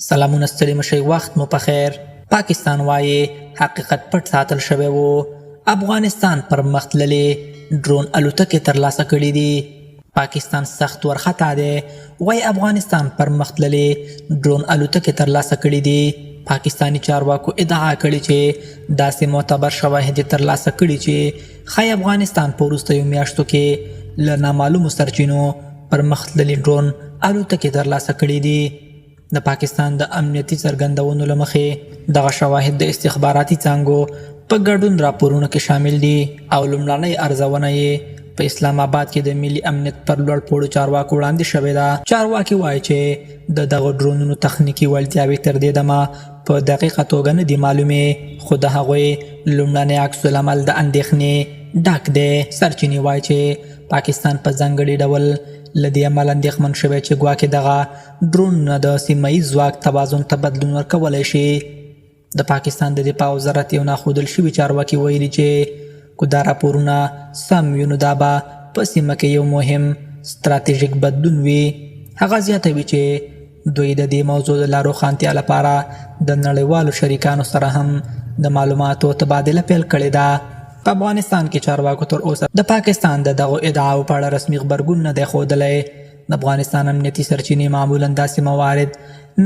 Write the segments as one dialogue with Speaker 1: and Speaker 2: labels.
Speaker 1: سلامونه ستړي مشئ، وخت مو په خیر. پاکستان وایي حقیقت پټ ساتل شوی و. افغانستان پر مخ تللې ډرون الوتکې ترلاسه کړي دي. پاکستان سخت ورخطا دی، وایي افغانستان پر مخ تللې ډرون الوتکې ترلاسه کړي دي. پاکستانی چارواکو ادعا کړې چې داسې معتبر شواهد ترلاسه کړي چې ښایي افغانستان په وروستیو میاشتو کې له نامعلومو سرچینو پر مخ تللې ډرون الوتکې ترلاسه کړي دي. د پاکستان د امنیتي څرګندونو له مخې دغه شواهد د استخباراتي څانګو په ګډون راپورونو کې شامل دي او لومړنۍ ارزونه یې په اسلام آباد کې د ملي امنیت پر لوړ پوړو چارواکو وړاندې شوې ده. چارواکي وایي چې د دغو ډرونونو تخنیکي وړتیاوې تر دې دمه په دقیقه توګه نه دي معلومې، خو د هغوی لومړنی عکس العمل د اندېښنې ډک دی. سرچینې وایي چې پاکستان په ځانګړي ډول له دې امله اندېښمن شوی چې ګواکې دغه ډرونونه د سیمه ییز ځواک توازن ته بدلون ورکولی شي. د پاکستان د دفاع وزارت یو ناښودل شوي چارواکي ویلي چې که دا راپورونه سم وي نو دا به په سیمه کې یو مهم ستراتیژیک بدلون وي. هغه زیاتوي چې دوی د دې موضوع د لا روښانتیا لپاره د نړیوالو شریکانو سره هم د معلوماتو تبادله پیل کړې ده. په افغانستان کې چارواکو تر اوسه د پاکستان د دغو ادعاو په اړه رسمي غبرګون نه دی ښودلی. د افغانستان امنیتي سرچینې معمولا داسې موارد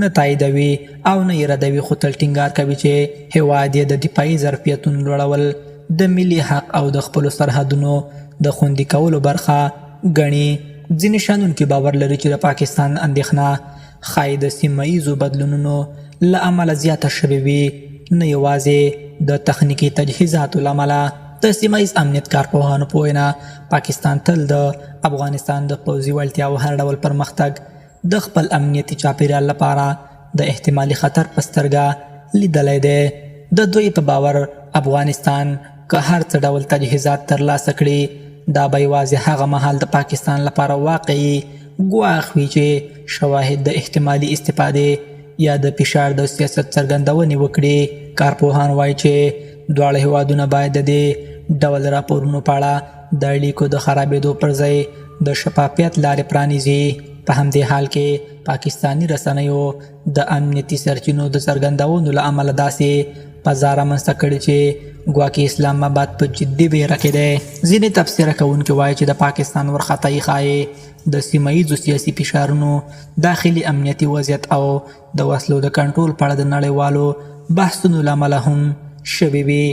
Speaker 1: نه تاییدوي او نه یې ردوي، خو تل ټینګار کوي چې هیواد یې د دفاعي ظرفیتونو لوړول د ملي حق او د خپلو سرحدونو د خوندي کولو برخه ګڼي. ځینې شنونکي باور لري چې د پاکستان اندېښنه ښایي د سیمه ییزو بدلونونو له امله زیاته شوې وي، نه یوازې د تخنیکي تجهیزاتو له امله. د سیمه ییز امنیت کارپوهانو په وینا پاکستان تل د افغانستان د پوځي وړتیاو هر ډول پرمختګ د خپل امنیتي چاپیریال لپاره د احتمالي خطر په سترګه لیدلی دی. د دوی په باور افغانستان که هر څه ډول تجهیزات ترلاسه کړي دا به یوازې هغه مهال د پاکستان لپاره واقعي ګواښ وي چې شواهد د احتمالي استفادې یا د فشار د سیاست څرګندونې وکړي. کارپوهان وایي چې دواړه هیوادونه باید د دې ډول راپورونو په اړه د اړیکو د خرابېدو پر ځای د شفافیت لارې پرانیزي. په همدې حال کې پاکستانی رسنیو د امنیتي سرچینو د څرګندونو له امله داسې فضا رامنځته کړې چې ګواکې اسلام آباد په جدي ویره کې دی. ځینې تبصره کوونکي وایي چې د پاکستان ورخطایي ښایي د سیمه ییزو سیاسي فشارونو، داخلي امنیتي وضعیت او د وسلو د کنټرول په اړه د نړیوالو بحثونو له امله هم شوې وي.